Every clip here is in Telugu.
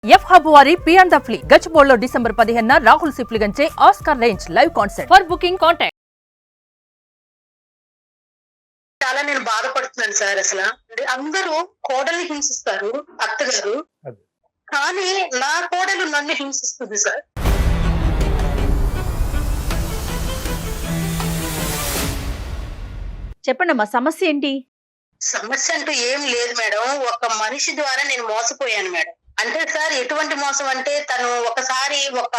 ఎఫ్ హబ్ వారి పియాన్ ద ఫ్లీ గచ్చిబౌలిలో డిసెంబర్ 15న రాహుల్ సిప్లిగంచే Oscar range live concert. For booking contact. చాలా నేను బాధపడుతున్నాను సార్. అసలు అందరూ కోడల్ని హింసిస్తారు అత్తగారు, కానీ నా కోడలు నన్ను హింసిస్తుంది సార్. చెప్పండి అమ్మా, సమస్య ఏంటి? సమస్య అంటూ ఏం లేదు మేడం. ఒక మనిషి ద్వారా నేను మోసపోయాను మేడం. అంటే సార్ ఎటువంటి మోసం అంటే, తను ఒకసారి ఒక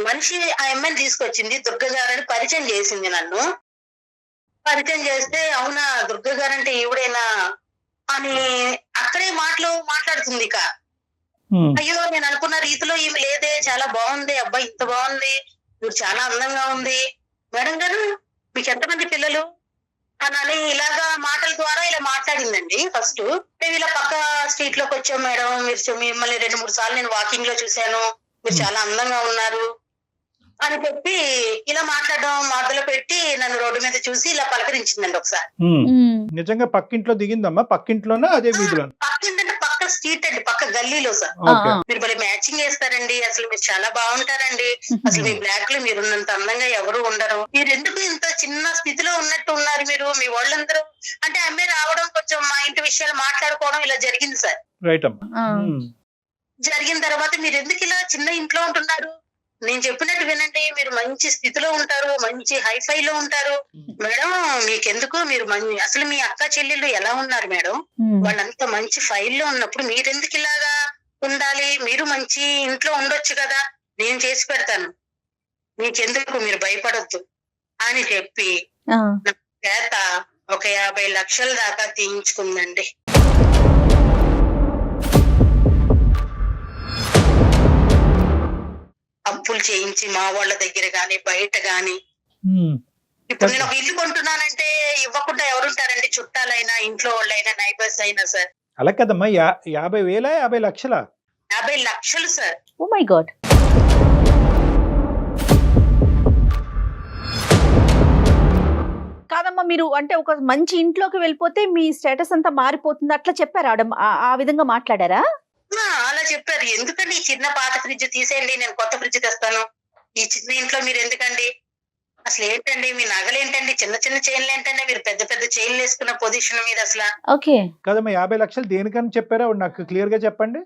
మనిషి ఆ అమ్మాయిని తీసుకొచ్చింది, దుర్గ గారని పరిచయం చేసింది. నన్ను పరిచయం చేస్తే అవునా దుర్గ గారంటే ఈవిడేనా అని అక్కడే మాట్లాడుతుంది. ఇక అయ్యో నేను అనుకున్న రీతిలో ఈమె లేదే, చాలా బాగుంది, అబ్బాయి ఇంత బాగుంది, మీరు చాలా అందంగా ఉంది మేడం గారు, మీకు ఎంతమంది పిల్లలు అని ఇలాగా మాటల ద్వారా ఇలా మాట్లాడిందండి. ఫస్ట్ మేము ఇలా పక్క స్ట్రీట్ లోకి వచ్చాం మేడం, మీరు మిమ్మల్ని 2-3 సార్లు నేను వాకింగ్ లో చూశాను, మీరు చాలా అందంగా ఉన్నారు అని చెప్పి ఇలా మాట్లాడడం మొదలు పెట్టి నన్ను రోడ్డు మీద చూసి ఇలా పలకరించిందండి ఒకసారి. నిజంగా పక్కింట్లో దిగిందమ్మా? పక్కింట్లోనా అదే వీధిలో? పక్కింటే పక్క స్ట్రీట్ అండి, పక్క గల్లీలో సార్. మీరు భలే మ్యాచింగ్ చేస్తారండి, అసలు మీరు చాలా బాగుంటారండి, అసలు మీ బ్లాక్ లో మీరున్నంత అందంగా ఎవరు ఉండరు, మీరు ఎందుకు ఇంత చిన్న స్థితిలో ఉన్నట్టు ఉన్నారు మీరు, మీ వాళ్ళందరూ అంటే అమ్మాయి రావడం, కొంచెం మా ఇంటి విషయాలు మాట్లాడుకోవడం ఇలా జరిగింది సార్. రైట్ అమ్మా. జరిగిన తర్వాత మీరు ఎందుకు ఇలా చిన్న ఇంట్లో ఉంటున్నారు, నేను చెప్పినట్టు వినండి, మీరు మంచి స్థితిలో ఉంటారు, మంచి హైఫై లో ఉంటారు మేడం, మీకెందుకు, మీరు అసలు మీ అక్క చెల్లెళ్ళు ఎలా ఉన్నారు మేడం, వాళ్ళంత మంచి ఫైల్లో ఉన్నప్పుడు మీరెందుకు ఇలాగా ఉండాలి, మీరు మంచి ఇంట్లో ఉండొచ్చు కదా, నేను చేసి పెడతాను, మీకెందుకు, మీరు భయపడొద్దు అని చెప్పి చేత ఒక 50 లక్షల దాకా తీయించుకుందండి. అప్పులు చేయించి మా వాళ్ళ దగ్గర గాని బయట గాని. ఇప్పుడు నేను ఒక ఇల్లు కొంటున్నానంటే ఇవ్వకుండా ఎవరుంటారండి, చుట్టాలైనా ఇంట్లో వాళ్ళైనా నైబర్స్ అయినా సార్. అలా కదమ్మా, 50,000 50 లక్షలా? 50 లక్షలు సార్. Oh my God. కాదమ్మా, మీరు అంటే ఒక మంచి ఇంట్లోకి వెళ్ళిపోతే మీ స్టేటస్ అంతా మారిపోతుంది అట్లా చెప్పారా? ఆ విధంగా మాట్లాడారా? అలా చెప్పారు. ఎందుకండి ఈ చిన్న పాత ఫ్రిడ్జ్ తీసేయండి, నేను కొత్త ఫ్రిడ్జ్ తెస్తాను, ఈ చిన్న ఇంట్లో మీరు ఎందుకండి, అసలు ఏంటండి మీ నగలు ఏంటండి, చిన్న చిన్న చైన్లు ఏంటండి, మీరు పెద్ద పెద్ద చైన్లు వేసుకున్న పొజిషన్ మీద అసలు. ఓకే కదమ్మా, 50 లక్షలు దేనికని చెప్పారా నాకు క్లియర్ గా చెప్పండి.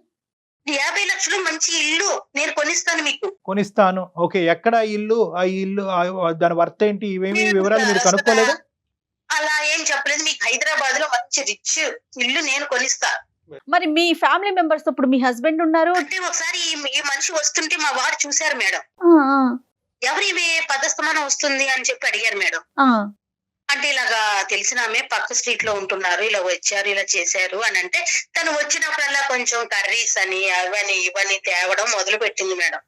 50 లక్షలు మంచి ఇల్లు నేను కొనిస్తాను మీకు. కొనిస్తాను, ఓకే. ఎక్కడ ఇల్లు, ఆ ఇల్లు దాని వర్త్ ఏంటి, ఇవేమి వివరాలు మీరు కనుక్కోలేదు? అలా ఏం చెప్పలేదు. మీకు హైదరాబాద్ లో మంచి రిచ్ ఇల్లు నేను కొనిస్తా. మరి మీ ఫ్యామిలీ మెంబర్స్, ఇప్పుడు మీ హస్బెండ్ ఉన్నారు అంటే ఒకసారి ఈ మనిషి వస్తుంటే మా వారు చూశారు మేడం, ఎవరు ఇవి పదస్తమానం వస్తుంది అని చెప్పి అడిగారు మేడం. అంటే ఇలాగా తెలిసిన ఆమె పక్క స్ట్రీట్ లో ఉంటున్నారు, ఇలా వచ్చారు, ఇలా చేశారు అని అంటే, తను వచ్చినప్పుడల్లా కొంచెం కర్రీస్ అని అవని ఇవని తేవడం మొదలు పెట్టింది మేడం.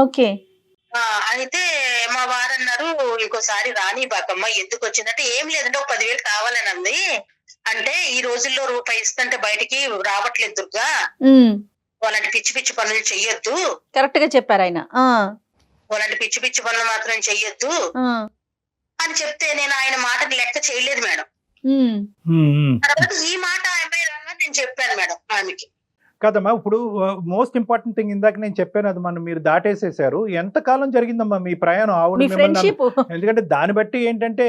ఓకే. అయితే మా వారు అన్నారు, ఇంకోసారి రాని బాకమ్మ, ఎందుకు వచ్చిందంటే, ఏం లేదంటే ఒక 10,000 కావాలని అంది. అంటే ఈ రోజుల్లో రూపాయి ఇస్తుంటే బయటికి రావట్లేదు దుర్గా, వాళ్ళంటి పిచ్చి పిచ్చి పనులు చెయ్యొద్దు. కరెక్ట్ గా చెప్పారు ఆయన. వాళ్ళంటి పిచ్చి పిచ్చి పనులు మాత్రం చెయ్యొద్దు అని చెప్తే నేను ఆయన మాటకు లెక్క చేయలేదు మేడం. తర్వాత ఈ మాట నేను చెప్పాను మేడం ఆమెకి. కదమ్మా, ఇప్పుడు మోస్ట్ ఇంపార్టెంట్ థింగ్ ఇందాక నేను చెప్పాను, అది మీరు దాటేసేసారు. ఎంత కాలం జరిగిందమ్మా మీ ప్రయాణం ఆవిడ? ఎందుకంటే దాన్ని బట్టి ఏంటంటే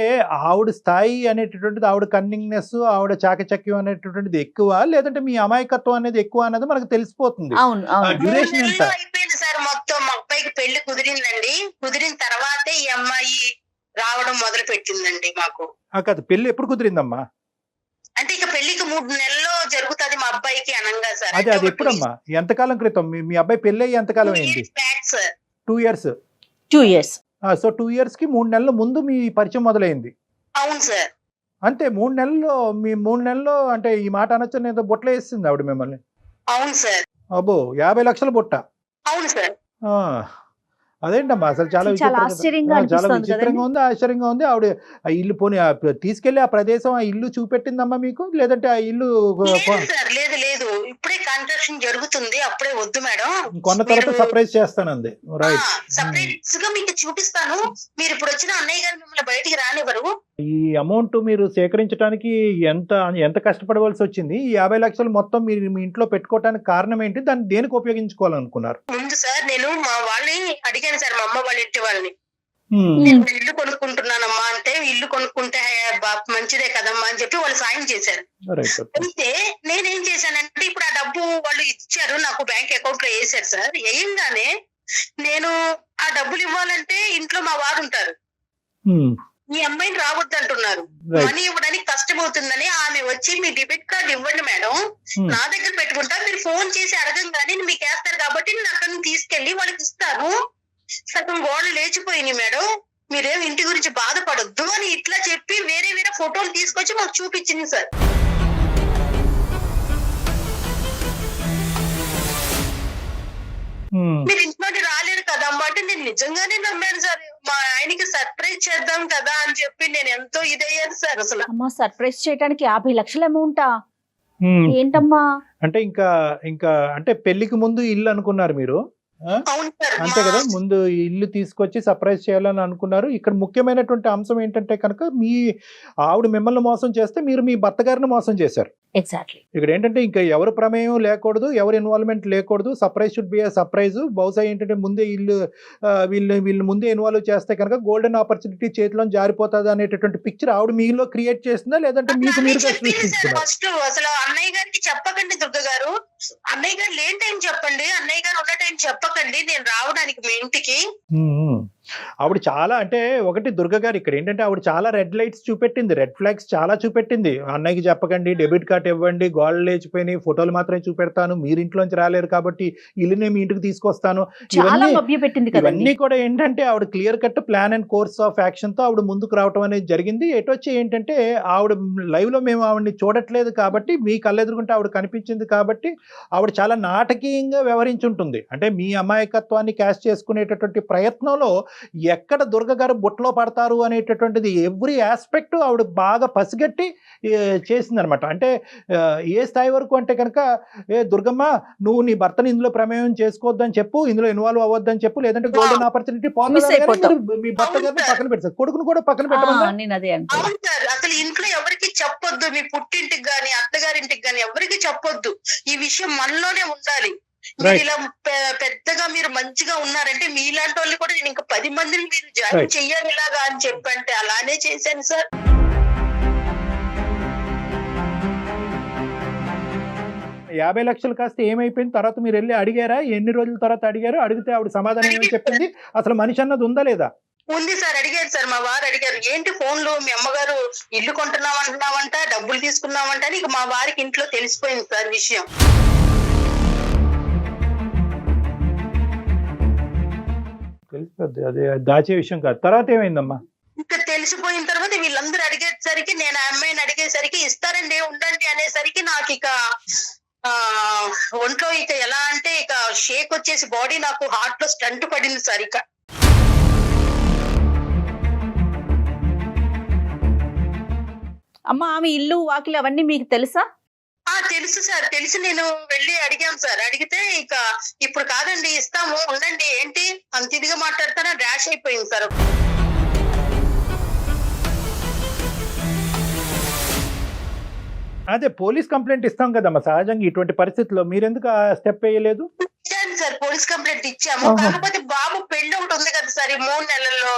ఆవిడ స్థాయి అనేటటువంటిది, ఆవిడ కన్నింగ్నెస్, ఆవిడ చాకచక్యం అనేటటువంటిది ఎక్కువ, లేదంటే మీ అమాయకత్వం అనేది ఎక్కువ అన్నది మనకు తెలిసిపోతుంది. డ్యూరేషన్ ఎంత అయిపోయింది సార్? మొత్తం మా అబ్బాయికి పెళ్లి కుదిరిందండి. కుదిరిన తర్వాతే ఈ అమ్మాయి రావడం మొదలు పెట్టిందండి మాకు. కాదు, పెళ్లి ఎప్పుడు కుదిరిందమ్మా? అంటే ఇక పెళ్లికి 3 నెలల్లో జరుగుతుంది మా అబ్బాయికి అనంగా సార్. అది ఎప్పుడమ్మా, ఎంతకాలం క్రితం మీ అబ్బాయి పెళ్లి అయ్యి ఎంతకాలం అయింది? 2 years. 2 years. సో 2 years కి 3 నెలల ముందు మీ పరిచయం మొదలైంది. అవును సార్. అంతే, 3 నెలల్లో మీ 3 నెలల్లో అంటే ఈ మాట అనొచ్చు, నేను బొట్ల వేసింది ఆవిడ మిమ్మల్ని. అవును సార్. అబ్బో, 50 లక్షల బొట్ట. అవును సార్. అదేంటమ్మా, అసలు చాలా ఆశ్చర్యంగా ఉంది, ఆశ్చర్యంగా ఉంది. ఆవిడ ఆ ఇల్లు పోనీ తీసుకెళ్లి ఆ ప్రదేశం, ఆ ఇల్లు చూపెట్టిందమ్మా మీకు, లేదంటే ఆ ఇల్లు? లేదు లేదు, ఇప్పుడే కన్స్ట్రక్షన్ జరుగుతుంది, అప్పుడే వద్దు మేడం, కొన్న తర్వాత సర్ప్రైజ్ చేస్తానంది. రైట్, సర్ప్రైజ్ గా మీకు చూపిస్తాను, మీరు ఇప్పుడు వచ్చిన అన్నయ్య గారు మిమ్మల్ని బయటికి రానివ్వరు, ఈ అమౌంట్ మీరు సేకరించడానికి ఎంత ఎంత కష్టపడవలసి వచ్చింది? ఈ 50 లక్షలు మొత్తం మీరు మీ ఇంట్లో పెట్టుకోవడానికి కారణం ఏంటి? దాన్ని దేనికి ఉపయోగించుకోవాలనుకున్నారు? ముందు సార్ నేను మా వాళ్ళని అడిగాను సార్, మా అమ్మ వాళ్ళ ఇంటి వాళ్ళని. హ్మ్. నేను ఇల్లు కొనుక్కుంటున్నానమ్మా అంటే, ఇల్లు కొనుక్కుంటే మంచిదే కదమ్మా అని చెప్పి వాళ్ళు సాయం చేశారు. రైట్. ఓకే. అయితే నేనేం చేశానంటే, ఇప్పుడు ఆ డబ్బు వాళ్ళు ఇచ్చారు, నాకు బ్యాంక్ అకౌంట్ లో వేసారు సార్. వేయంగానే నేను ఆ డబ్బులు ఇవ్వాలంటే ఇంట్లో మా వారు ఉంటారు, హ్మ్. మీ అమ్మాయిని రావద్దంటున్నారు, రైట్. మనీ ఇవ్వడానికి కష్టం అవుతుందని. ఆమె వచ్చి మీ డెబిట్ కార్డు ఇవ్వండి మేడం, హ్మ్. నా దగ్గర పెట్టుకుంటా, మీరు ఫోన్ చేసి అడగంగానే మీకు వేస్తారు కాబట్టి నేను అక్కడి నుంచి తీసుకెళ్లి వాళ్ళకి ఇస్తాను, సగం గోడలు లేచిపోయినాయి మేడం, మీరేం ఇంటి గురించి బాధపడొద్దు అని ఇట్లా చెప్పి వేరే వేరే ఫోటోలు తీసుకొచ్చి మాకు చూపించింది సార్. హ్మ్. మీరు ఇంట్లోకి రాలేరు కదా అమ్మా అంటే, నేను నిజంగానే నమ్మాను సార్. మా ఆయనకి సర్ప్రైజ్ చేద్దాం కదా అని చెప్పి నేను ఎంతో ఇదయ్యాను సార్. అసలు అమ్మా సర్ప్రైజ్ చేయడానికి 50 లక్షల అమౌంటా? హ్మ్. ఏంటమ్మా? అంటే ఇంకా అంటే పెళ్లికి ముందు ఇల్లు అనుకున్నారు మీరు? ఆ? అవును సార్. అంతే కదా, ముందు ఈ ఇల్లు తీసుకొచ్చి సర్ప్రైజ్ చేయాలని అనుకున్నారు. ఇక్కడ ముఖ్యమైనటువంటి అంశం ఏంటంటే కనుక మీ ఆవిడ మిమ్మల్ని మోసం చేస్తే మీరు మీ భర్త గారిని మోసం చేశారు. ఎగ్జాక్ట్లీ. ఇక్కడ ఏంటంటే ఇంకా ఎవరు ప్రమేయం లేకూడదు, ఎవరు ఇన్వాల్వ్మెంట్ లేకూడదు. Surprise should be a surprise. బహుశా ఏంటంటే ముందే ఇల్లు వీళ్ళు ముందే ఇన్వాల్వ్ చేస్తే కనుక గోల్డెన్ ఆపర్చునిటీ చేతిలో జారిపోతుంది అనేటటువంటి పిక్చర్ ఆవిడ మీలో క్రియేట్ చేస్తుందా, లేదంటే మీకు మీరుగా సృష్టించుకున్నారు? ఫస్ట్ అసలు అన్నయ్య గారికి చెప్పకండి దుర్గ గారు, అన్నయ్య గారు లేని టైం చెప్పండి, అన్నయ్య గారు ఉన్న టైం చెప్పకండి, నేను రావడానికి మీ ఇంటికి. ఆవిడ చాలా అంటే ఒకటి దుర్గ గారు ఇక్కడ ఏంటంటే ఆవిడ చాలా రెడ్ లైట్స్ చూపెట్టింది, రెడ్ ఫ్లాగ్స్ చాలా చూపెట్టింది. అన్నయ్యకి చెప్పకండి, డెబిట్ కార్డ్ ఇవ్వండి, గోడలు లేచిపోయినాయి, ఫోటోలు మాత్రమే చూపెడతాను, మీరు ఇంట్లోంచి రాలేరు కాబట్టి ఇల్లునే మీ ఇంటికి తీసుకొస్తాను, చాలా మభ్యపెట్టింది కదండి. ఇవన్నీ కూడా ఏంటంటే ఆవిడ clear cut plan and course of action తో ఆవిడ ముందుకు రావటం అనేది జరిగింది. ఎటొచ్చి ఏంటంటే ఆవిడ లైవ్ లో మేము ఆవిడని చూడట్లేదు కాబట్టి, మీ కళ్ళెదురుకుంటే ఆవిడ కనిపించింది కాబట్టి ఆవిడ చాలా నాటకీయంగా వ్యవహరించుంటుంది. అంటే మీ అమాయకత్వాన్ని క్యాష్ చేసుకునేటటువంటి ప్రయత్నంలో ఎక్కడ దుర్గ గారు బుట్టలో పడతారు అనేటటువంటిది ఎవ్రీ ఆస్పెక్ట్ ఆవిడ బాగా పసిగట్టి చేసిందనమాట. అంటే ఏ స్థాయి వరకు అంటే కనుక, దుర్గమ్మ నువ్వు నీ భర్తని ఇందులో ప్రమేయం చేసుకోవద్దని చెప్పు, ఇందులో ఇన్వాల్వ్ అవ్వద్దని చెప్పు, లేదంటే గోల్డెన్ ఆపర్చునిటీ మీ భర్త గారిని పక్కన పెడతారు, కొడుకును కూడా పక్కన పెట్టమని. నేను అదే అంటాను. అవును సార్, అసలు ఇంట్లో ఎవరికి చెప్పొద్దు, మీ పుట్టింటికి గాని అత్తగారింటికి గాని ఎవరికి చెప్పొద్దు, ఈ విషయం మనలోనే ఉండాలి. మీరు ఇలా పెద్దగా మీరు మంచిగా ఉన్నారంటే మీలాంటి వాళ్ళు కూడా నేను ఇంకా 10 మందిని మీరు జాయిన్ చెయ్యాలి ఇలాగా అని చెప్పంటే అలానే చేశాను సార్. యాభై లక్షలు కాస్త ఏమైపోయింది తర్వాత మీరు వెళ్ళి అడిగారా? ఎన్ని రోజుల తర్వాత అడిగారు? అడిగితే ఆవిడ సమాధానం ఏమని చెప్పింది? అసలు మనిషి అన్నది ఉందా లేదా? ఉంది సార్, అడిగారు సార్, మా వారు అడిగారు, ఏంటి ఫోన్లో మీ అమ్మగారు ఇల్లు కొంటున్నామంటున్నావంట, డబ్బులు తీసుకున్నామంట అని. ఇక మా వారికి ఇంట్లో తెలిసిపోయింది సార్ విషయం. తెలిసిపోద్ది, అదే దాచే విషయం కాదు. తర్వాత ఏమైందమ్మా? ఇంకా తెలిసిపోయిన తర్వాత వీళ్ళందరూ అడిగేసరికి, నేను ఆ అమ్మాయిని అడిగేసరికి ఇస్తారండి ఉండండి అనేసరికి నాకు ఇక ఒంట్లో ఇక ఎలా అంటే ఇక షేక్ వచ్చేసి బాడీ నాకు హార్ట్ లో స్టంట్ పడింది సార్. ఇక అమ్మ ఆమె ఇల్లు వాకిలి అవన్నీ మీకు తెలుసా? తెలుసు సార్, తెలిసి నేను వెళ్ళి అడిగాను సార్. అడిగితే ఇక ఇప్పుడు కాదండి ఇస్తాము ఉండండి, ఏంటి అంత ఇదిగా మాట్లాడతానో ర్యాష్ అయిపోయింది సార్. అదే పోలీస్ కంప్లైంట్ ఇస్తాం కదమ్మా సహజంగా ఇటువంటి పరిస్థితుల్లో, మీరెందుకు ఆ స్టెప్ వేయలేదు? ఇచ్చాను సార్, పోలీస్ కంప్లైంట్ ఇచ్చాము. కాకపోతే బాబు పెళ్లి ఒకటి ఉంది కదా సార్ ఈ 3 నెలల్లో,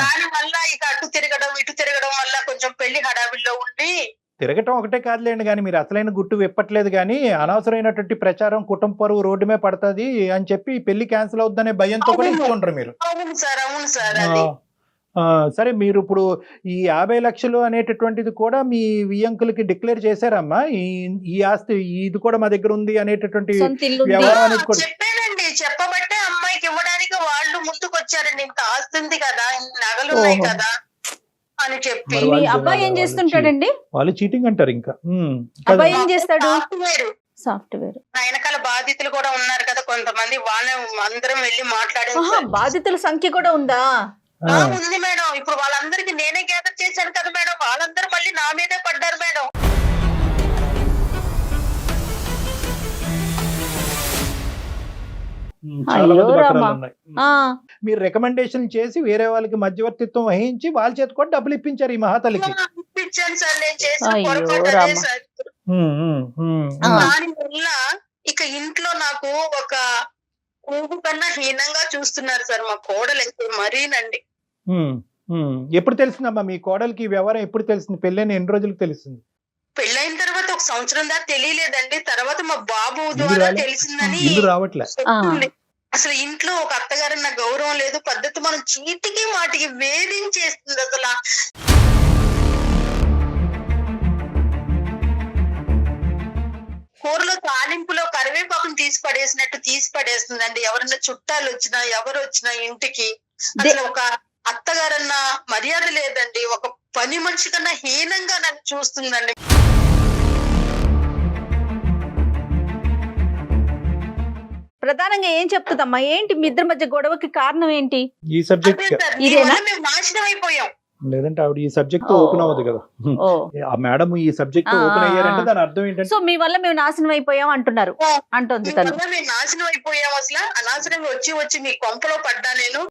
దాని వల్ల ఇక అటు తిరగడం ఇటు తిరగడం వల్ల కొంచెం పెళ్లి హడావిల్లో ఉండి. తిరగటం ఒకటే కాదులేండి, కానీ మీరు అసలైన గుట్టు విప్పట్లేదు, కానీ అనవసరమైనటువంటి ప్రచారం, కుటుంబ పరువు రోడ్డు మీద పడుతుంది అని చెప్పి పెళ్లి క్యాన్సిల్ అవుద్దనే భయంతో కూడా ఇస్తుంటారు మీరు. అవును సార్, అవును సార్. అది సరే, మీరు ఇప్పుడు ఈ 50 లక్షలు అనేటటువంటిది కూడా మీ వియంకులకి డిక్లేర్ చేశారమ్మా? ఈ ఆస్తి ఇది కూడా మా దగ్గర ఉంది అనేటటువంటి వ్యవహారానికి కూడా చెప్పానండి. చెప్పబట్టే అమ్మాయికి ఇవ్వడానికి వాళ్ళు ముందుకు వచ్చారండి. ఇంత ఆస్తి ఉంది కదా, నగలు ఉన్నాయి కదా అని చెప్పి. మీ అబ్బాయి ఏం చేస్తుంటాడండి? వాళ్ళు చీటింగ్ అంటారు. ఇంకా అబ్బాయి ఏం చేస్తాడు? సాఫ్ట్వేర్. వెనకాల బాధితులు కూడా ఉన్నారు కదా కొంతమంది, వాళ్ళ అందరం వెళ్ళి మాట్లాడే. బాధితుల సంఖ్య కూడా ఉందా? ఉంది మేడం. ఇప్పుడు వాళ్ళందరికి నేనే గ్యాదర్ చేశాను కదా మేడం, వాళ్ళందరూ మళ్ళీ నా మీదే పడ్డారు మేడం. చాలా మంది అయ్యో బకరాలు రామా. ఉన్నాయి. ఆ, మీరు రికమెండేషన్ చేసి వేరే వాళ్ళకి మధ్యవర్తిత్వం వహించి వాళ్ళ చేతి కూడా డబ్బులు ఇప్పించారు ఈ మహాతలికి. ఇప్పించాను సార్, నేను చేసిన అయ్యో పొరపాటు అదే రామ. సార్. ఆ. దాని వల్ల ఇక ఇంట్లో నాకు ఒక ఊహు కన్నా హీనంగా చూస్తున్నారు సార్ మా కోడలు అయితే మరీనండి. ఎప్పుడు తెలిసిందమ్మా మీ కోడలికి ఈ వ్యవహారం? ఎప్పుడు తెలిసింది? పెళ్ళైన ఎన్ని రోజులకు తెలిసింది? పెళ్ళైన తర్వాత ఒక సంవత్సరం దాకా తెలియలేదండి. తర్వాత మా బాబు ఇల్లు ద్వారా రాలే? తెలిసిందని ఇల్లు రావట్లే. చెప్తుంది. అసలు ఇంట్లో ఒక అత్తగారు నా గౌరవం లేదు, పద్ధతి, మనం చీటికి మాటికి వేధించేస్తుంది అసలు. కూరలో తాలింపులో కరివేపాకును తీసి పడేస్తుందండి. ఎవరన్నా చుట్టాలు వచ్చినా ఎవరు వచ్చినా ఇంటికి అసలు ఒక అత్తగారన్న మర్యాద లేదండి. ఒక పని మనిషి కన్నా హీనంగా నన్ను చూస్తుందండి. ప్రధానంగా ఏం చెప్తుందమ్మా? ఏంటి మీ ఇద్దరి మధ్య గొడవకి కారణం ఏంటి? ఈ సబ్జెక్ట్ అదే సార్, ఇదేనా? దీనివల్ల మేము నాశనం అయిపోయాం. లేదంటే ఆవిడ ఈ సబ్జెక్ట్ ఓ. ఓపెన్ అవ్వదు కదా. ఓ, ఆ మేడం ఈ సబ్జెక్ట్ ఆ, ఓపెన్ ఆ, అయ్యారంటే ఆ. దాని అర్థం ఏంటంటే సో మీ వల్ల మేము నాశనం అయిపోయాం అంటున్నారు, అంటుంది తను. దీనివల్ల మేము నాశనం అయిపోయాం. అసలు అనవసరంగా వచ్చి మీ కొంపలో పడ్డా నేను.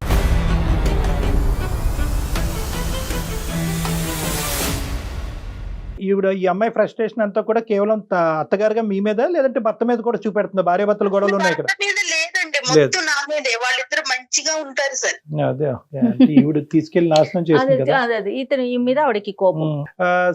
ఈవిడ ఈ అమ్మాయి ఫ్రస్ట్రేషన్ అంతా కూడా కేవలం అత్తగారుగా మీ మీద లేదంటే భర్త మీద కూడా చూపెడుతుంది? భార్య భర్తల గొడవలు ఉన్నాయి ఇక్కడ. భర్త మీద లేదండి, మొత్తం నా మీదే. వాళ్ళిద్దరు మంచిగా ఉంటారు సార్. అదే అంటే ఈవిడ తీసుకెళ్లి నాశనం అదే చేసింది కదా. అదే అదే ఇతను ఈ మీద ఆవిడకి కోపం.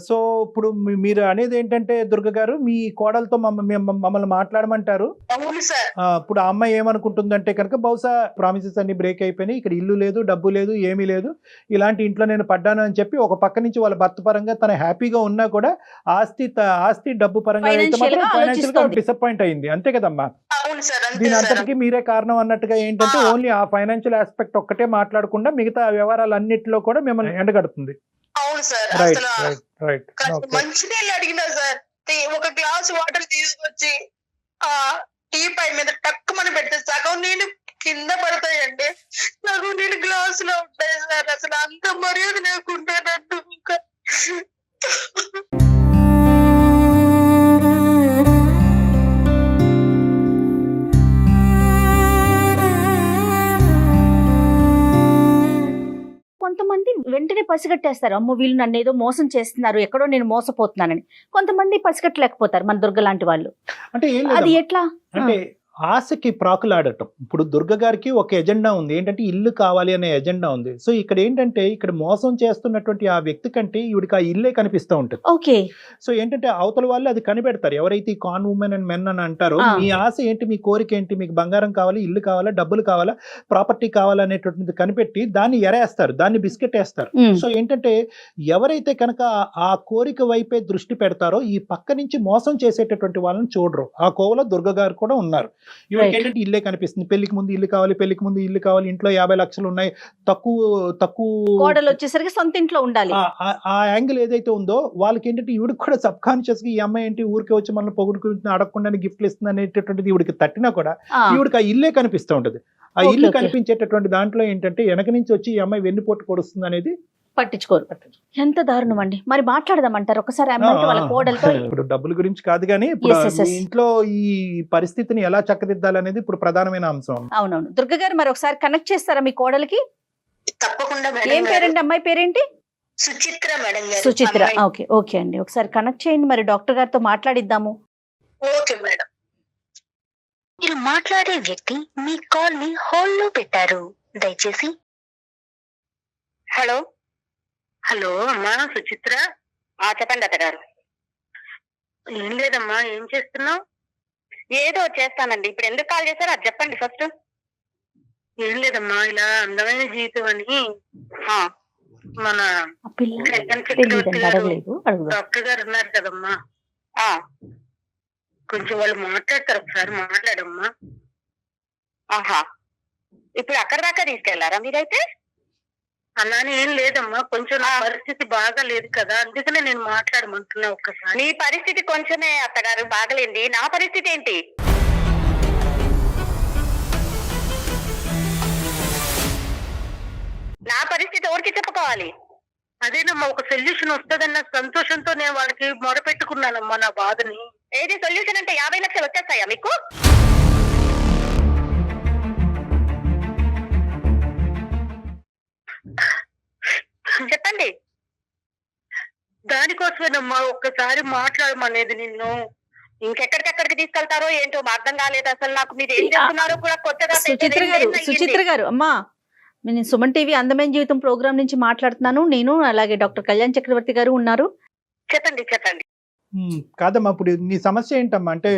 సో ఇప్పుడు మీరు అనేది ఏంటంటే దుర్గ గారు, మీ కోడలతో మమ్మల్ని మాట్లాడమంటారు. అవును సార్. ఇప్పుడు ఆ అమ్మాయి ఏమనుకుంటుందంటే కనుక బహుశా ప్రామిసెస్ అన్ని బ్రేక్ అయిపోయినాయి, ఇక్కడ ఇల్లు లేదు, డబ్బు లేదు, ఏమీ లేదు, ఇలాంటి ఇంట్లో నేను పడ్డాను అని చెప్పి ఒక పక్క నుంచి వాళ్ళ భర్త పరంగా తన హ్యాపీగా ఉన్నా కూడా ఆస్తి డబ్బు పరంగా అయితే Financial గా మాత్రం ఫైనాన్షియల్ గా ఆలోచిస్తోంది. డిసప్పాయింట్ అయింది. అంతే కదమ్మా? అవును సార్, అంతే దీని సార్. అంతటికి మీరే కారణం అన్నట్టుగా ఏంటంటే ఆ. ఓన్లీ ఆ ఫైనాన్షియల్ ఆస్పెక్ట్ ఒక్కటే మాట్లాడకుండా మిగతా వ్యవహారాలు అన్నిటిలో కూడా మిమ్మల్ని ఎండగడుతుంది. అవును సార్. రైట్ అసలు రైట్ రైట్ ఓకే. మంచినీళ్ళు అడిగినా సార్, ఒక గ్లాస్ వాటర్ తీసుకొచ్చి ఆ టీ పై మీద టక్కుమని పెడితే సగం నీళ్ళు కింద పడతాయండి, సగం నీళ్ళు గ్లాస్ లో ఉంటాయి సార్. అసలు అంత మర్యాద లేకుండా నన్ను ఇంకా కొంతమంది వెంటనే పసిగట్టేస్తారు, అమ్మో వీళ్ళు నన్ను ఏదో మోసం చేస్తున్నారు, ఎక్కడో నేను మోసపోతున్నానని. కొంతమంది పసిగట్టలేకపోతారు మన దుర్గ లాంటి వాళ్ళు. అంటే ఏం అది లేదు, ఎట్లా? అంటే ఆశకి ప్రాకులాడటం. ఇప్పుడు దుర్గ గారికి ఒక ఎజెండా ఉంది, ఏంటంటే ఇల్లు కావాలి అనే ఎజెండా ఉంది. సో ఇక్కడ ఏంటంటే ఇక్కడ మోసం చేస్తున్నటువంటి ఆ వ్యక్తి కంటే ఈవిడికి ఆ ఇల్లే కనిపిస్తూ ఉంటుంది. ఓకే. సో ఏంటంటే అవతల వాళ్ళు అది కనిపెడతారు, ఎవరైతే ఈ కాన్ ఉమెన్ అండ్ మెన్ అని అంటారో ఆ. మీ ఆశ ఏంటి, మీ కోరిక ఏంటి, మీకు బంగారం కావాలి, ఇల్లు కావాలా, డబ్బులు కావాలా, ప్రాపర్టీ కావాలా అనేటువంటిది కనిపెట్టి దాన్ని ఎరేస్తారు, దాన్ని బిస్కెట్ వేస్తారు. సో ఏంటంటే ఎవరైతే కనుక ఆ కోరిక వైపే దృష్టి పెడతారో ఈ పక్క నుంచి మోసం చేసేటటువంటి వాళ్ళని చూడరు. ఆ కోవలో దుర్గ గారు కూడా ఉన్నారు. ఇవాళకి ఏంటంటే ఇల్లే కనిపిస్తుంది, పెళ్లికి ముందు ఇల్లు కావాలి, పెళ్లికి ముందు ఇల్లు కావాలి, ఇంట్లో 50 లక్షలు ఉన్నాయి, తక్కువ కోడలు వచ్చేసరికి సొంత ఇంట్లో ఉండాలి. ఆ యాంగిల్ ఏదైతే ఉందో వాళ్ళకి ఏంటంటే ఈవిడికి కూడా సబ్ కాన్షియస్ గా ఈ అమ్మాయి ఏంటి ఊరికే వచ్చి మనల్ని పొగుడుకుంటుంది, అడగకుండా గిఫ్ట్లు ఇస్తుంది అనేటటువంటిది ఈవిడికి తట్టినా కూడా ఆ, ఈవిడికి ఆ ఇల్లే కనిపిస్తూ ఉంటది. ఆ ఓకే, ఇల్లు ఓకే. కనిపించేటటువంటి దాంట్లో ఏంటంటే వెనక నుంచి వచ్చి ఈ అమ్మాయి వెన్నుపోటు పొడుస్తుంది అనేది పట్టించుకోరు. ఎంత దారుణం అండి. మరి మాట్లాడదామంటారు ఒకసారి అమ్మాయితో వాళ్ళ కోడలతో? ఇప్పుడు డబ్బుల గురించి కాదు కానీ ఇప్పుడు Yes, yes, yes. మీ ఇంట్లో ఈ పరిస్థితిని ఎలా చక్కదిద్దాలనేది ఇప్పుడు ప్రధానమైన అంశం. అవునవును. దుర్గ గారు మరి ఒకసారి కనెక్ట్ చేస్తారా మీ కోడలికి? తప్పకుండా ఏం మేడం గారు. పేరండి అమ్మాయి పేరేంటి? సుచిత్ర మేడం గారు. సుచిత్ర. అమ్మాయి. ఓకే ఓకే అండి, ఒకసారి కనెక్ట్ చేయండి, మరి డాక్టర్ గారితో మాట్లాడిద్దాము. Okay madam. మీరు మాట్లాడే వ్యక్తి మీ కాల్ ని హోల్డ్ లో పెట్టారు, దయచేసి. హలో హలో అమ్మా సుచిత్ర. చెప్పండి అత్తగారు. ఏం లేదమ్మా, ఏం చేస్తున్నావు? ఏదో చేస్తానండి. ఇప్పుడు ఎందుకు కాల్ చేశారో అది చెప్పండి ఫస్ట్. ఏం లేదమ్మా, ఇలా అందమైన జీవితం అని మన ఆ పిల్ల జగన్ తెలియదండి, చక్రవర్తి గారు అడగలేదు, అడుగుదాం. డాక్టర్ గారు ఉన్నారు కదమ్మా, కొంచెం వాళ్ళు మాట్లాడతారు, ఒకసారి మాట్లాడమ్మా. ఇప్పుడు అక్కడ దాకా తీసుకెళ్లారా మీరైతే? అలానే ఏం లేదమ్మా, కొంచెం నా పరిస్థితి బాగా లేదు కదా, అందుకనే నేను మాట్లాడమంటున్నా ఒక్కసారి. నీ పరిస్థితి కొంచెమే అత్తగారు బాగలేండి, నా పరిస్థితి ఏంటి? నా పరిస్థితి ఎవరికి చెప్పుకోవాలి? అదేనమ్మా, ఒక సొల్యూషన్ వస్తుందన్న సంతోషంతో నేను వాళ్ళకి మొరపెట్టుకున్నానమ్మా నా బాధని. ఏది సొల్యూషన్ అంటే 50 లక్షలు వచ్చేస్తాయా మీకు? దానికోసమేనమ్మా ఒక్కసారి మాట్లాడమనేది నిన్ను. ఇంకెక్కడికెక్కడికి తీసుకెళ్తారో ఏంటో మా అర్థం కాలేదు అసలు నాకు. మీరు ఏం చేస్తున్నారో కూడా కొత్తగా సుచిత్ర గారు అమ్మా, నేను సుమన్ టీవీ అందమైన జీవితం ప్రోగ్రామ్ నుంచి మాట్లాడుతున్నాను. నేను అలాగే డాక్టర్ కళ్యాణ్ చక్రవర్తి గారు ఉన్నారు. చెప్పండి చెప్పండి. కాదమ్మా, ఇప్పుడు నీ సమస్య ఏంటమ్మా? అంటే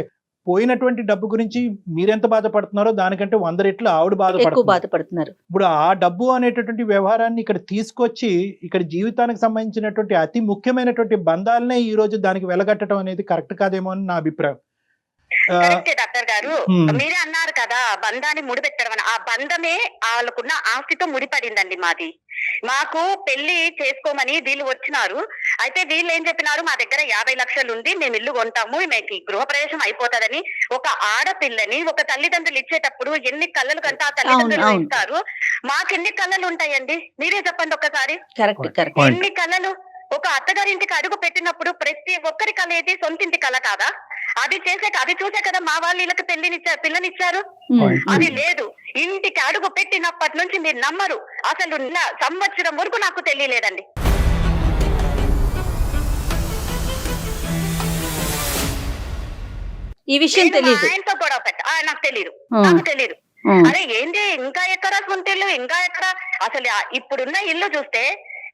పోయినటువంటి డబ్బు గురించి మీరెంత బాధపడుతున్నారో దానికంటే 100 రెట్లు ఆవిడ ఎక్కువ బాధపడుతున్నారు. బాధపడుతున్నారు. ఇప్పుడు ఆ డబ్బు అనేటటువంటి వ్యవహారాన్ని ఇక్కడ తీసుకొచ్చి ఇక్కడ జీవితానికి సంబంధించినటువంటి అతి ముఖ్యమైనటువంటి బంధాలనే ఈ రోజు దానికి వెలగట్టడం అనేది కరెక్ట్ కాదేమో అని నా అభిప్రాయం. కరెక్టే డాక్టర్ గారు, మీరే అన్నారు కదా బంధాన్ని ముడిపెట్టడం అని. ఆ బంధమే వాళ్ళకున్న ఆస్తితో ముడిపడిందండి. మాకు పెళ్లి చేసుకోమని వీళ్ళు వచ్చినారు. అయితే వీళ్ళు ఏం చెప్పినారు, మా దగ్గర 50 లక్షలు ఉంది, మేము ఇల్లు కొంటాము, మీకు గృహప్రవేశం అయిపోతుందని. ఒక ఆడపిల్లని ఒక తల్లిదండ్రులు ఇచ్చేటప్పుడు ఎన్ని కళ్ళలు కంటే ఆ తల్లిదండ్రులు ఇస్తారు. మాకు ఎన్ని కళ్ళలు ఉంటాయండి? మీరే చెప్పండి ఒక్కసారి. ఎన్ని కళ్ళలు? ఒక అత్తగారింటికి అడుగు పెట్టినప్పుడు ప్రతి ఒక్కరి కళ ఏది సొంతింటి కళ కాదా? అది చూసే కదా మా వాళ్ళు వీళ్ళకి పిల్లనిచ్చారు. అది లేదు. ఇంటికి అడుగు పెట్టినప్పటి నుంచి మీరు నమ్మరు, అసలు సంవత్సరం వరకు నాకు తెలియలేదండి. ఈ విషయం తెలియదు. ఆయనతో గొడవ నాకు తెలియదు. అరే ఏంటి ఇంకా ఎక్కడ సొంతిల్లు, ఇంకా ఎక్కడ? అసలు ఇప్పుడున్న ఇల్లు చూస్తే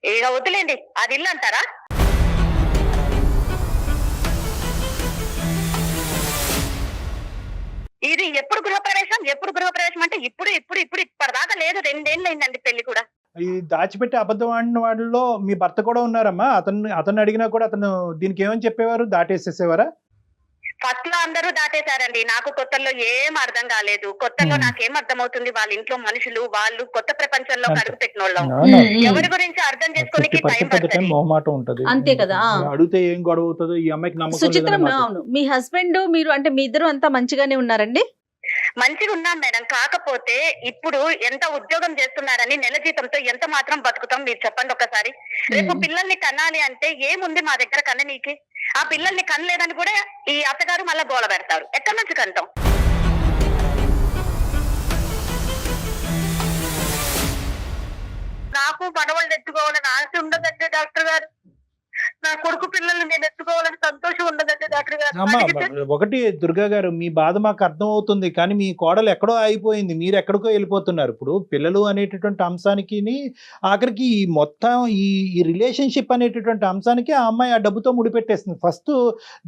ఇక వదిలేండి, అది ఇల్లు అంటారా? ఇది ఎప్పుడు గృహప్రవేశం అంటే ఇప్పుడు ఇప్పటిదాకా లేదు. 2 ఏళ్ళు అయిందండి పెళ్లి కూడా. ఈ దాచిపెట్టి అబద్ధం ఆడిన వాళ్ళలో మీ భర్త కూడా ఉన్నారమ్మా. అతన్ని అడిగినా కూడా అతను దీనికి ఏమని చెప్పేవారు? దాటేసేసేవారా? ఫస్ట్ లో అందరూ దాటేశారండి. నాకు కొత్తలో ఏం అర్థం కాలేదు. కొత్తలో నాకేం అర్థమవుతుంది, వాళ్ళ ఇంట్లో మనుషులు, వాళ్ళు కొత్త ప్రపంచంలో అడుగు పెట్టిన వాళ్ళం. ఎవరి గురించి అర్థం చేసుకోనికి టైం పడుతుంది. మొహమాటం ఉంటది అంతే కదా. అడిగితే ఏం గొడవ అవుతుందో ఈ అమ్మాయికి నమ్మకం. సుచిత్రం, అవును, మీ హస్బెండ్ మీరు అంటే మీ ఇద్దరు అంతా మంచిగానే ఉన్నారండి? మంచిగా ఉన్నాం మేడం. కాకపోతే ఇప్పుడు ఎంత ఉద్యోగం చేస్తున్నారని నెల జీతంతో ఎంత మాత్రం బతుకుతాం మీరు చెప్పండి ఒకసారి. రేపు పిల్లల్ని కనాలి అంటే ఏముంది మా దగ్గర కన్ననీకి? ఆ పిల్లల్ని కనలేదని కూడా ఈ అత్తగారు మళ్ళా గోల పెడతారు. ఎక్కడి నుంచి కంటాం? నాకు మనవాళ్ళు ఎత్తుకోవాలని ఆశ ఉండదండి డాక్టర్ గారు. నా కొడుకు పిల్లల్ని నేను ఎత్తుకోవాలని సంతోషం ఉండదండి డాక్టర్ గారు. ఒకటి దుర్గా గారు, మీ బాధ మాకు అర్థం అవుతుంది, కానీ మీ కోడలు ఎక్కడో అయిపోయింది, మీరు ఎక్కడికో వెళ్ళిపోతున్నారు. ఇప్పుడు పిల్లలు అనేటటువంటి అంశానికి ఆఖరికి ఈ మొత్తం ఈ రిలేషన్షిప్ అనేటటువంటి అంశానికి ఆ అమ్మాయి ఆ డబ్బుతో ముడిపెట్టేస్తుంది. ఫస్ట్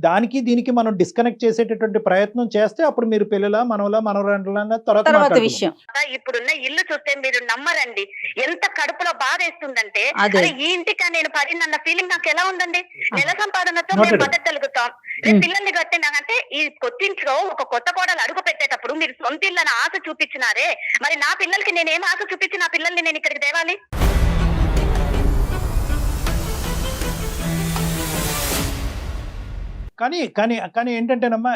దానికి దీనికి మనం డిస్కనెక్ట్ చేసేటటువంటి ప్రయత్నం చేస్తే అప్పుడు మీరు పిల్లల మనవరాండ్ల తర్వాత విషయం. ఇప్పుడున్న ఇల్లు చూస్తే మీరు నమ్మరండి, ఎంత కడుపులో బాధ వేస్తుందంటే ఈ ఇంటికి నేను పడినన్న ఫీలింగ్ నాకు ఎలా ఉందండి. నెల సంపాదనతో మేము బతకగలుగుతాం. పిల్లల్ని కట్టినాకంటే ఈ కొత్తింట్లో ఒక కొత్త కోడలు అడుగు పెట్టేటప్పుడు మీరు సొంత ఇల్లని ఆశ చూపించినారే, మరి నా పిల్లలకి నేనేం ఆశ చూపించి నా పిల్లల్ని నేను ఇక్కడికి తేవాలి? కానీ ఏంటంటేనమ్మా,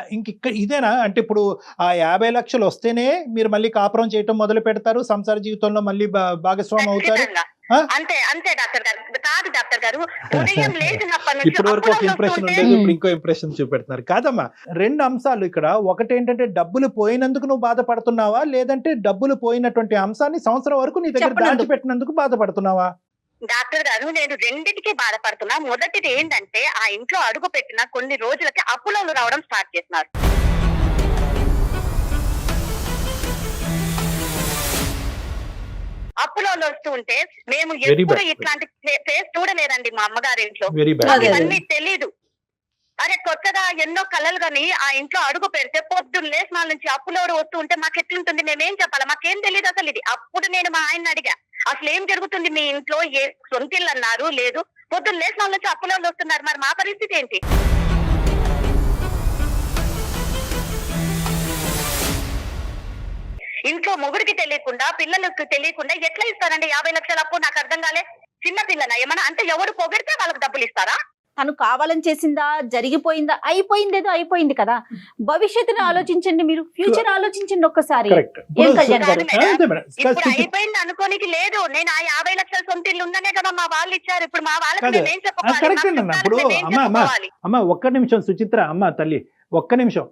ఇదేనా అంటే ఇప్పుడు ఆ 50 లక్షలు వస్తేనే మీరు మళ్ళీ కాపురం చేయటం మొదలు పెడతారు, సంసార జీవితంలో మళ్ళీ భాగస్వామి అవుతారు? అంతే డాక్టర్ గారు. కాదు డాక్టర్ గారు, ఉదయం లేచినప్పటి నుంచి ఇప్పటి వరకు ఒక ఇంప్రెషన్ ఉండేది, ఇప్పుడు ఇంకో ఇంప్రెషన్ చూపెడుతున్నారు. కాదమ్మా, 2 అంశాలు ఇక్కడ. ఒకటి ఏంటంటే డబ్బులు పోయినందుకు నువ్వు బాధపడుతున్నావా, లేదంటే డబ్బులు పోయినటువంటి అంశాన్ని సంవత్సరం వరకు నీ దగ్గర దాచిపెట్టినందుకు బాధపడుతున్నావా? డాక్టర్ గారు, నేను రెండింటికి బాధపడుతున్నా. మొదటిది ఏంటంటే ఆ ఇంట్లో అడుగు పెట్టిన కొన్ని రోజులకి అప్పులోలు రావడం స్టార్ట్ చేస్తున్నారు. అప్పులోలు వస్తూ ఉంటే మేము ఎప్పుడు ఇట్లాంటి ఫేస్ చూడలేదండి మా అమ్మగారి ఇంట్లో. ఇవన్నీ తెలీదు. అరే కొత్తగా ఎన్నో కళలు కానీ ఆ ఇంట్లో అడుగు పెడితే పొద్దున్న లేసినాల నుంచి అప్పులోడు వస్తూ ఉంటే మాకు ఎట్లుంటుంది, మేమేం చెప్పాలి? మాకేం తెలియదు అసలు ఇది. అప్పుడు నేను మా ఆయన అడిగా, అసలు ఏం జరుగుతుంది మీ ఇంట్లో? ఏ సొంతిల్లు అన్నారు, లేదు. పొద్దున్న లేసినాల నుంచి అప్పులోళ్ళు వస్తున్నారు, మరి మా పరిస్థితి ఏంటి? ఇంట్లో మొగుడికి తెలియకుండా, పిల్లలకు తెలియకుండా ఎట్లా ఇస్తారండి 50 లక్షల అప్పు? నాకు అర్థం కాలే. చిన్న పిల్లనా ఏమన్నా అంటే ఎవరు పొగిడితే వాళ్ళకి డబ్బులు ఇస్తారా? తను కావాలని చేసిందా, జరిగిపోయిందా? అయిపోయిందేదో అయిపోయింది కదా. భవిష్యత్తుని ఆలోచించండి, మీరు ఫ్యూచర్ ఆలోచించండి ఒక్కసారి. ఏం కళ్యాణ్ గారు, ఇప్పుడు అయిపోయింది అనుకోనికి లేదు. నేను ఆ 50 లక్షల సొంత ఇల్లు ఉందనే కదా మా వాళ్ళు ఇచ్చారు. ఇప్పుడు మా వాళ్ళకి నేను చెప్పుకోవాలి. అమ్మ ఒక్క నిమిషం సుచిత్ర, అమ్మ తల్లి ఒక్క నిమిషం.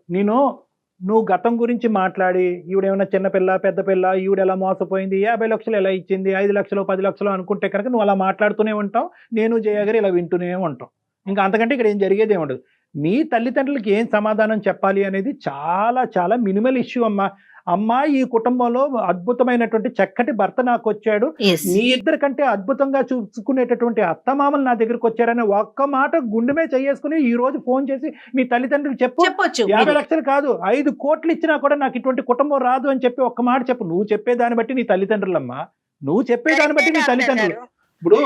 నువ్వు గతం గురించి మాట్లాడి ఈవిడేమన్నా చిన్నపిల్ల పెద్ద పిల్ల, ఈవిడ ఎలా మోసపోయింది, 50 లక్షలు ఎలా ఇచ్చింది, 5 లక్షలు 10 లక్షలు అనుకుంటే కనుక నువ్వు అలా మాట్లాడుతూనే ఉంటావు, నేను జయ గారు ఇలా వింటూనే ఉంటాం. ఇంకా అంతకంటే ఇక్కడ ఏం జరిగేది ఏముండదు. మీ తల్లిదండ్రులకి ఏం సమాధానం చెప్పాలి అనేది చాలా చాలా మినిమల్ ఇష్యూ అమ్మా. అమ్మా, ఈ కుటుంబంలో అద్భుతమైనటువంటి చక్కటి భర్త నాకు వచ్చాడు, మీ ఇద్దరి కంటే అద్భుతంగా చూసుకునేటటువంటి అత్తమామలు నా దగ్గరకు వచ్చారని ఒక్క మాట గుండె మీద చేసుకుని ఈ రోజు ఫోన్ చేసి మీ తల్లిదండ్రులు చెప్పొచ్చు. 50 లక్షలు కాదు, 5 కోట్లు ఇచ్చినా కూడా నాకు ఇటువంటి కుటుంబం రాదు అని చెప్పి ఒక్క మాట చెప్పు. నువ్వు చెప్పేదాన్ని బట్టి నీ తల్లిదండ్రులమ్మా, నువ్వు చెప్పేదాన్ని బట్టి నీ తల్లిదండ్రులు. ఇప్పుడు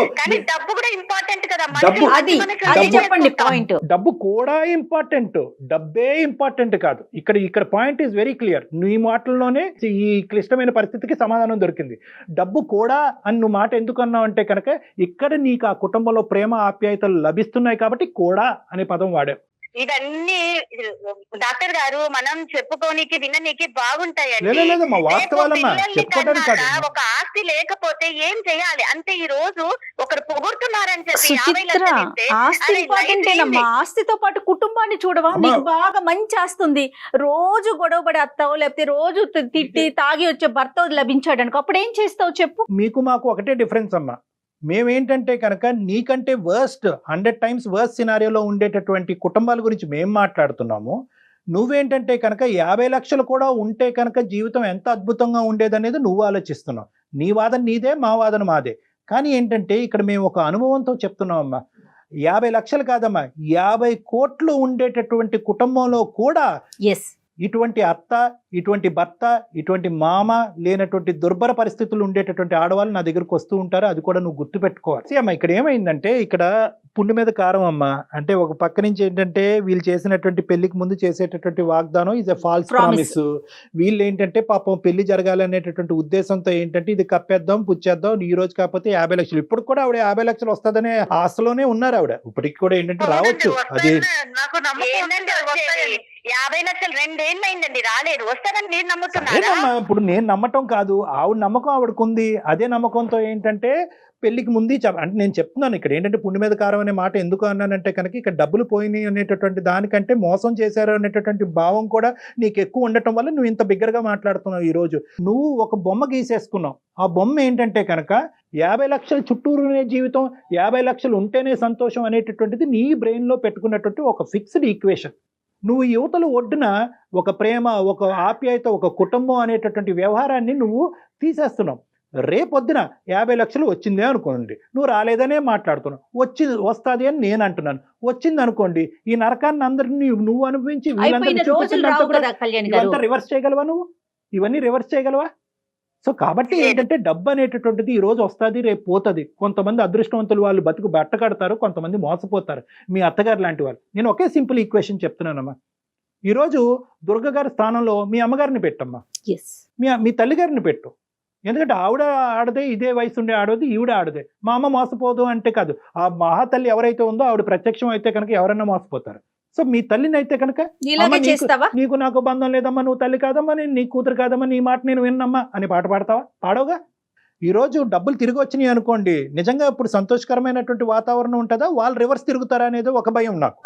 డబ్బు కూడా ఇంపార్టెంట్ కదా, చెప్పండి పాయింట్. డబ్బు కూడా ఇంపార్టెంట్, డబ్బే ఇంపార్టెంట్ కాదు. ఇక్కడ పాయింట్ ఈజ్ వెరీ క్లియర్. నీ మాటల్లోనే ఈ క్లిష్టమైన పరిస్థితికి సమాధానం దొరికింది. డబ్బు కూడా అని నువ్వు మాట ఎందుకు అన్నావు అంటే కనుక ఇక్కడ నీకు ఆ కుటుంబంలో ప్రేమ ఆప్యాయతలు లభిస్తున్నాయి కాబట్టి కూడా అనే పదం వాడావు. ఇవన్నీ డాక్టర్ గారు మనం చెప్పుకోనికి విననీకి బాగుంటాయండి. ఒక ఆస్తి లేకపోతే ఏం చేయాలి అంటే ఈ రోజు ఒకరు పొగుడుతున్నారని చెప్పి ఆస్తి ఇంపార్టెంటేనమ్మా. ఆస్తితో పాటు కుటుంబాన్ని చూడవా? నీకు బాగా మంచి ఆస్తుంది, రోజు గొడవపడి అత్తావు లేకపోతే రోజు తిట్టి తాగి వచ్చే భర్త లభించాడు అనుకో, అప్పుడు ఏం చేస్తావు చెప్పు? మీకు మాకు ఒకటే డిఫరెన్స్ అమ్మా. మేమేంటంటే కనుక నీకంటే 100 times వర్స్ట్ సినారియోలో ఉండేటటువంటి కుటుంబాల గురించి మేము మాట్లాడుతున్నాము. నువ్వేంటంటే కనుక 50 లక్షలు కూడా ఉంటే కనుక జీవితం ఎంత అద్భుతంగా ఉండేదనేది నువ్వు ఆలోచిస్తున్నావు. నీ వాదన నీదే, మా వాదన మాదే. కానీ ఏంటంటే ఇక్కడ మేము ఒక అనుభవంతో చెప్తున్నాం అమ్మా. 50 లక్షలు కాదమ్మా, 50 కోట్లు ఉండేటటువంటి కుటుంబంలో కూడా ఇటువంటి అత్త, ఇటువంటి భర్త, ఇటువంటి మామ లేనటువంటి దుర్భర పరిస్థితులు ఉండేటటువంటి ఆడవాళ్ళు నా దగ్గరకు వస్తూ ఉంటారు. అది కూడా నువ్వు గుర్తుపెట్టుకోవాలి. అమ్మా ఇక్కడ ఏమైందంటే ఇక్కడ పుండు మీద కారం అమ్మా. అంటే ఒక పక్క నుంచి ఏంటంటే వీళ్ళు చేసినటువంటి పెళ్లికి ముందు చేసేటటువంటి వాగ్దానం ఈజ్ ఎ ఫాల్స్ ప్రామిస్. వీళ్ళు ఏంటంటే పాపం పెళ్లి జరగాలి అనేటటువంటి ఉద్దేశంతో ఏంటంటే ఇది కప్పేద్దాం పుచ్చేద్దాం, ఈ రోజు కాకపోతే 50 లక్షలు. ఇప్పుడు కూడా ఆవిడ 50 లక్షలు వస్తుందనే ఆశలోనే ఉన్నారు ఆవిడ. ఇప్పటికి కూడా ఏంటంటే రావచ్చు. అది 50 లక్షలు 2 ఏళ్ళు అయిందండి, రాలేదు. వస్తారని నేను నమ్ముతున్నాను. ఇప్పుడు నేను నమ్మటం కాదు, ఆవిడ నమ్మకం ఆవిడకుంది. అదే నమ్మకంతో ఏంటంటే పెళ్లికి ముందు అంటే నేను చెప్తున్నాను ఇక్కడ ఏంటంటే పుండి మీద కారం అనే మాట ఎందుకు అన్నానంటే కనుక ఇక్కడ డబ్బులు పోయినాయి అనేటటువంటి దానికంటే మోసం చేశారు అనేటటువంటి భావం కూడా నీకు ఎక్కువ ఉండటం వల్ల నువ్వు ఇంత బిగ్గరగా మాట్లాడుతున్నావు. ఈ రోజు నువ్వు ఒక బొమ్మ గీసేసుకున్నావు. ఆ బొమ్మ ఏంటంటే కనుక 50 లక్షల చుట్టూరునే జీవితం, 50 లక్షలు ఉంటేనే సంతోషం అనేటటువంటిది నీ బ్రెయిన్ లో పెట్టుకున్నటువంటి ఒక ఫిక్స్డ్ ఈక్వేషన్. నువ్వు యువతలు ఒడ్డున ఒక ప్రేమ, ఒక ఆప్యాయత, ఒక కుటుంబం అనేటటువంటి వ్యవహారాన్ని నువ్వు తీసేస్తున్నావు. రేపొద్దున 50 లక్షలు వచ్చిందే అనుకోండి, నువ్వు రాలేదనే మాట్లాడుతున్నావు. వస్తుంది అని నేను అంటున్నాను. వచ్చింది అనుకోండి, ఈ నరకాన్ని అందరినీ నువ్వు అనుభవించి ఇవంతా రివర్స్ చేయగలవా? నువ్వు ఇవన్నీ రివర్స్ చేయగలవా? సో కాబట్టి ఏంటంటే డబ్బు అనేటటువంటిది ఈ రోజు వస్తుంది, రేపు పోతుంది. కొంతమంది అదృష్టవంతులు వాళ్ళు బతుకు బట్ట కడతారు, కొంతమంది మోసపోతారు. మీ అత్తగారు లాంటి వాళ్ళు. నేను ఒకే సింపుల్ ఈక్వేషన్ చెప్తున్నానమ్మా. ఈరోజు దుర్గ గారి స్థానంలో మీ అమ్మగారిని పెట్టమ్మా, మీ తల్లిగారిని పెట్టు. ఎందుకంటే ఆవిడ ఆడదే, ఇదే వయసు ఉండే ఆడది, ఈవిడ ఆడదే. మా అమ్మ మోసపోదు అంటే కాదు, ఆ మహాతల్లి ఎవరైతే ఉందో ఆవిడ ప్రత్యక్షం అయితే కనుక ఎవరైనా మోసపోతారు. సో మీ తల్లిని అయితే కనుక నీకు నాకు బంధం లేదమ్మా, నువ్వు తల్లి కాదమ్మా, నేను నీ కూతురు కాదమ్మా, నీ మాట నేను విన్నమ్మా అని పాట పాడతావా? పాడవుగా. ఈ రోజు డబ్బులు తిరిగి వచ్చినాయి అనుకోండి, నిజంగా ఇప్పుడు సంతోషకరమైనటువంటి వాతావరణం ఉంటుందా? వాళ్ళు రివర్స్ తిరుగుతారా అనేది ఒక భయం నాకు.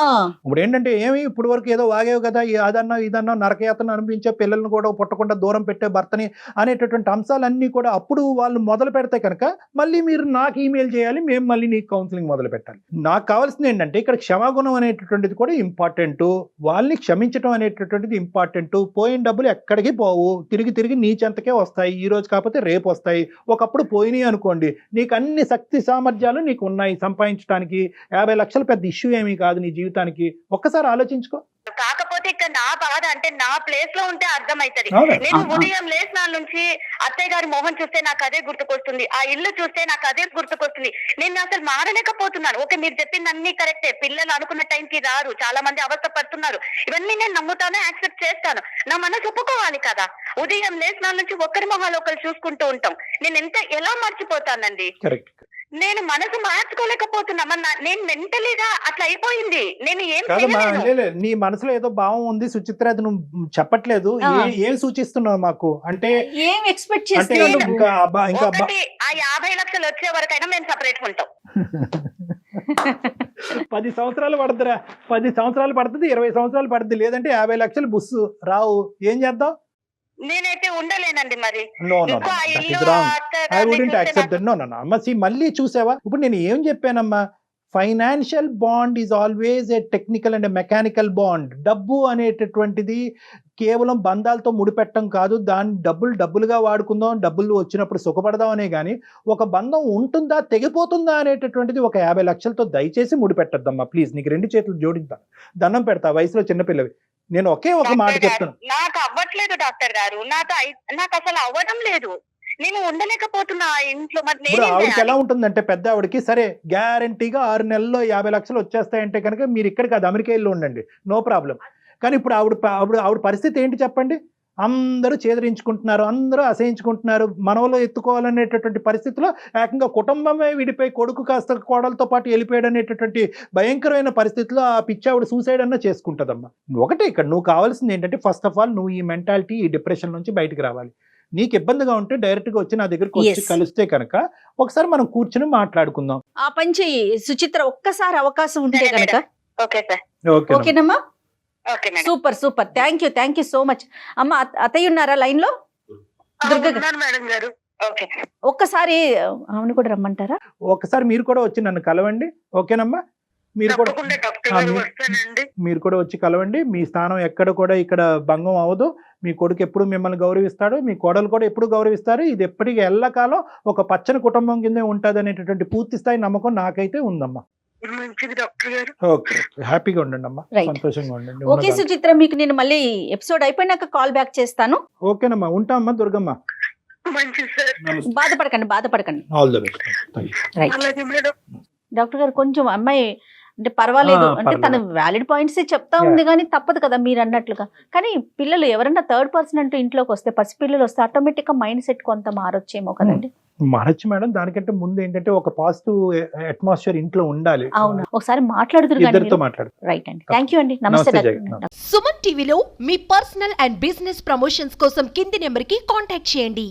ఇప్పుడు ఏంటంటే ఏమి ఇప్పుడు వరకు ఏదో వాగేవు కదా, అదన్నా ఇదన్నా నరకయాతను అనిపించే, పిల్లల్ని కూడా పుట్టకుండా దూరం పెట్టే భర్తని అనేటటువంటి అంశాలన్నీ కూడా అప్పుడు వాళ్ళు మొదలు పెడితే కనుక మళ్ళీ మీరు నాకు ఈమెయిల్ చేయాలి, మేము మళ్ళీ నీకు కౌన్సిలింగ్ మొదలు పెట్టాలి. నాకు కావాల్సింది ఏంటంటే ఇక్కడ క్షమాగుణం అనేటటువంటిది కూడా ఇంపార్టెంట్, వాళ్ళని క్షమించడం అనేటటువంటిది ఇంపార్టెంట్. పోయిన డబ్బులు ఎక్కడికి పోవు, తిరిగి తిరిగి నీ చెంతకే వస్తాయి. ఈ రోజు కాకపోతే రేపు వస్తాయి. ఒకప్పుడు పోయినాయి అనుకోండి, నీకు అన్ని శక్తి సామర్థ్యాలు నీకు ఉన్నాయి సంపాదించడానికి. 50 లక్షలు పెద్ద ఇష్యూ ఏమీ కాదు నీ జీవితానికి. ఒక్కసారి ఆలోచించుకో. కాకపోతే ఇక్కడ నా బాధ అంటే నా ప్లేస్ లో ఉంటే అర్థమైతది. నేను ఉదయం లేచిన నుంచి అత్తయ్య గారి మొహం చూస్తే నాకు అదే గుర్తుకొస్తుంది, ఆ ఇల్లు చూస్తే నాకు అదే గుర్తుకొస్తుంది. నేను అసలు మారలేకపోతున్నాను. ఓకే, మీరు చెప్పింది అన్ని కరెక్టే, పిల్లలు అనుకున్న టైంకి రారు, చాలా మంది అవస్థ పడుతున్నారు, ఇవన్నీ నేను నమ్ముతాను, యాక్సెప్ట్ చేస్తాను. నా మనసు ఒప్పుకోవాలి కదా. ఉదయం లేచిన నుంచి ఒకరి మొహాలు ఒకరు చూసుకుంటూ ఉంటాం. నేను ఎలా మర్చిపోతానండి? నేను మనసు మార్చుకోలేకపోతున్నా. నేను మెంటలీగా అట్లా అయిపోయింది. నేను నీ మనసులో ఏదో భావం ఉంది సుచిత్ర, అది నువ్వు చెప్పట్లేదు. ఏం సూచిస్తున్నావు మాకు? అంటే ఏం ఎక్స్పెక్ట్ చేస్తున్నావు? ఇంకా 50 లక్షలు వచ్చే వరకైనా మేము సపరేట్ ఉంటాం. 10 సంవత్సరాలు పడుతుందిరా, 10 సంవత్సరాలు పడుతుంది, 20 సంవత్సరాలు పడుతుంది. లేదంటే 50 లక్షలు బుస్సు రావు. ఏం చేద్దాం? నేనైతే ఉండలేనండి. మరి మళ్ళీ చూసావా? ఇప్పుడు నేను ఏం చెప్పానమ్మా, financial bond is always a technical and mechanical bond. డబ్బు అనేటటువంటిది కేవలం బంధాలతో ముడిపెట్టడం కాదు, దాన్ని డబ్బులుగా వాడుకుందాం, డబ్బులు వచ్చినప్పుడు సుఖపడదాం అనే కానీ ఒక బంధం ఉంటుందా తెగిపోతుందా అనేటటువంటిది ఒక 50 లక్షలతో దయచేసి ముడిపెట్టద్దమ్మా ప్లీజ్. నీకు 2 చేతులు జోడిద్దా, దండం పెడతా, వయసులో చిన్నపిల్లవి. నేను ఒకే ఒక మాట చెప్తాను, నాకు అవ్వట్లేదు డాక్టర్ గారు, నాకు అసలు అవ్వడం లేదు, నేను ఉండలేకపోతున్నా ఆ ఇంట్లో. మరి ఇప్పుడు ఆవిడకి ఎలా ఉంటుందంటే పెద్ద ఆవిడకి సరే గ్యారంటీగా 6 నెలల్లో 50 లక్షలు వచ్చేస్తాయంటే కనుక మీరు ఇక్కడ కాదు అమెరికా వెళ్ళి ఉండండి, నో ప్రాబ్లం. కానీ ఇప్పుడు ఆవిడ పరిస్థితి ఏంటి చెప్పండి? అందరూ చేదరించుకుంటున్నారు, అందరూ అసహించుకుంటున్నారు, మనవలో ఎత్తుకోవాలనేటటువంటి పరిస్థితిలో ఏకంగా కుటుంబమే విడిపోయి కొడుకు కాస్త కోడలతో పాటు వెళ్ళిపోయాడు అనేటటువంటి భయంకరమైన పరిస్థితిలో ఆ పిచ్చి ఆవిడ సూసైడ్ అన్నా చేసుకుంటుందమ్మా. ఒకటే ఇక్కడ నువ్వు కావాల్సింది ఏంటంటే ఫస్ట్ ఆఫ్ ఆల్ నువ్వు ఈ మెంటాలిటీ, ఈ డిప్రెషన్ నుంచి బయటకు రావాలి. నీకు ఇబ్బందిగా ఉంటే డైరెక్ట్గా వచ్చి నా దగ్గరకు వచ్చి కలిస్తే కనుక ఒకసారి మనం కూర్చొని మాట్లాడుకుందాం. ఆ పని చెయ్యి సుచిత్ర, ఒక్కసారి అవకాశం ఉంటే కనుక. ఓకే సార్, ఓకేనమ్మా, okay madam. Super, thank you so much. అమ్మ అత్తయ్య ఉన్నారా లైన్ లో? దుర్గ మేడం గారు, ఓకే. ఒక్కసారి ఆమెను కూడా రమ్మంటారా? ఒకసారి మీరు కూడా వచ్చి నన్ను కలవండి, ఓకేనమ్మా? మీరు కూడా వచ్చి కలవండి. మీ స్థానం ఎక్కడ కూడా ఇక్కడ భంగం అవ్వదు. మీ కొడుకు ఎప్పుడు మిమ్మల్ని గౌరవిస్తాడు, మీ కోడలు కూడా ఎప్పుడు గౌరవిస్తారు. ఇది ఎప్పటికీ ఎల్లకాలం ఒక పచ్చని కుటుంబం కిందే ఉంటుంది అనేటటువంటి పూర్తి స్థాయి నమ్మకం నాకైతే ఉందమ్మా. మంచిది డాక్టర్ గారు. ఓకే, హ్యాపీగా ఉండండి అమ్మా, సంతోషంగా ఉండండి. ఓకే సుచిత్ర, మీకు నేను మళ్ళీ ఎపిసోడ్ అయిపోయినాక కాల్ బ్యాక్ చేస్తాను. ఓకేనమ్మా, ఉంటామమ్మా దుర్గమ్మ. మంచిది సార్, బాధపడకండి. All the best. అలాగే మేడం. డాక్టర్ గారు కొంచెం అమ్మాయి అంటే పర్వాలేదు, అంటే తన వ్యాలిడ్ పాయింట్స్ చెప్తా ఉంది కానీ తప్పదు కదా మీరు అన్నట్లుగా. కానీ పిల్లలు ఎవరైనా థర్డ్ పర్సన్ అంటూ ఇంట్లోకి వస్తే, పసిపిల్లలు వస్తే ఆటోమేటిక్ గా మైండ్ సెట్ కొంత మారొచ్చేమో కదండి. మారచ్చు మేడం, దానికంటే ముందు ఏంటంటే ఒక పాజిటివ్ అట్మాస్ఫియర్ ఇంట్లో ఉండాలి. అవును, ఒకసారి మాట్లాడుతున్నారు రైట్ అండి. థ్యాంక్ యూ అండి, నమస్తే. సుమన్ టీవీలో మీ పర్సనల్ అండ్ బిజినెస్ ప్రమోషన్స్ కోసం కింది నెంబర్ కి కాంటాక్ట్ చేయండి.